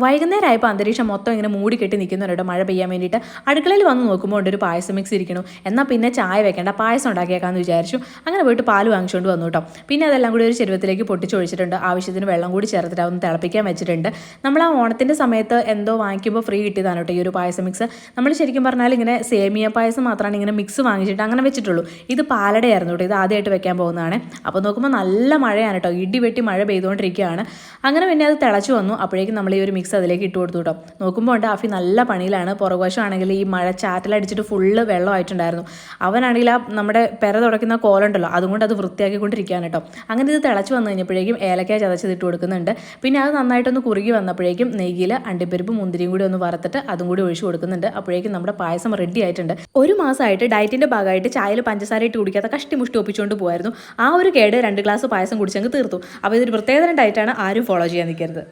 വൈകുന്നേരമായപ്പോൾ അന്തരീക്ഷം മൊത്തം ഇങ്ങനെ മൂടി കെട്ടി നിൽക്കുന്നുണ്ട് മഴ പെയ്യാൻ വേണ്ടിയിട്ട്. അടുക്കളയിൽ വന്ന് നോക്കുമ്പോൾ ഉണ്ട് ഒരു പായസം മിക്സ് ഇരിക്കണം. എന്നാൽ പിന്നെ ചായ വെക്കേണ്ട, പായസം ഉണ്ടാക്കിയേക്കാമെന്ന് വിചാരിച്ചു. അങ്ങനെ പോയിട്ട് പാൽ വാങ്ങിച്ചുകൊണ്ട് വന്നു കേട്ടോ. പിന്നെ അതെല്ലാം കൂടി ഒരു ചെരുവത്തിലേക്ക് പൊട്ടിച്ചൊഴിച്ചിട്ടുണ്ട്. ആവശ്യത്തിന് വെള്ളം കൂടി ചേർത്തിട്ട് അതൊന്ന് തിളപ്പിക്കാൻ വെച്ചിട്ടുണ്ട്. നമ്മൾ ആ ഓണത്തിൻ്റെ സമയത്ത് എന്തോ വാങ്ങിക്കുമ്പോൾ ഫ്രീ കിട്ടിയതാണ് കേട്ടോ ഈ ഒരു പായസം മിക്സ്. നമ്മൾ ശരിക്കും പറഞ്ഞാൽ ഇങ്ങനെ സേമിയ പായസം മാത്രമാണ് ഇങ്ങനെ മിക്സ് വാങ്ങിച്ചിട്ട് അങ്ങനെ വെച്ചിട്ടുള്ളൂ. ഇത് പാലടയായിരുന്നു കേട്ടോ. ഇത് ആദ്യമായിട്ട് വെക്കാൻ പോകുന്നതാണ്. അപ്പോൾ നോക്കുമ്പോൾ നല്ല മഴയാണ് കേട്ടോ, ഇടി വെട്ടി മഴ പെയ്തുകൊണ്ടിരിക്കുകയാണ്. അങ്ങനെ പിന്നെ അത് തിളച്ചു വന്നു. അപ്പോഴേക്കും നമ്മൾ ഈ ഒരു മിക്സ് അതിലേക്ക് ഇട്ട് കൊടുത്തു കേട്ടോ. നോക്കുമ്പോൾ ഉണ്ട് ആഫി നല്ല പണിയിലാണ്. പുറകുവശമാണെങ്കിൽ ഈ മഴ ചാറ്റലടിച്ചിട്ട് ഫുള്ള് വെള്ളമായിട്ടുണ്ടായിരുന്നു. അവനാണെങ്കിൽ ആ നമ്മുടെ പെര തുടയ്ക്കുന്ന കോലുണ്ടല്ലോ അതുകൊണ്ട് അത് വൃത്തിയാക്കിക്കൊണ്ടിരിക്കുകയാണ് കേട്ടോ. അങ്ങനെ ഇത് തിളച്ച് വന്നു കഴിഞ്ഞപ്പോഴേക്കും ഏലക്കായ ചതച്ചത് ഇട്ട് കൊടുക്കുന്നുണ്ട്. പിന്നെ അത് നന്നായിട്ടൊന്ന് കുറുകി വന്നപ്പോഴേക്കും നെയ്യിൽ അണ്ടിപ്പരിപ്പ് മുന്തിരിയും കൂടി ഒന്ന് വറുത്തിട്ട് അതും കൂടി ഒഴിച്ചു കൊടുക്കുന്നുണ്ട്. അപ്പോഴേക്കും നമ്മുടെ പായസം റെഡി ആയിട്ടുണ്ട്. ഒരു മാസമായിട്ട് ഡയറ്റിൻ്റെ ഭാഗമായിട്ട് ചായയിൽ പഞ്ചസാര ഇട്ട് കുടിക്കാത്ത കഷ്ടിമുഷ്ടി ഒപ്പിച്ചുകൊണ്ട് പോകുമായിരുന്നു. ആ ഒരു കേട് 2 ഗ്ലാസ് പായസം കുടിച്ചങ്ങ് തീർത്തു. അപ്പോൾ ഇതൊരു പ്രത്യേകതരം ഡയറ്റാണ്, ആരും ഫോളോ ചെയ്യാൻ നിൽക്കരുത്.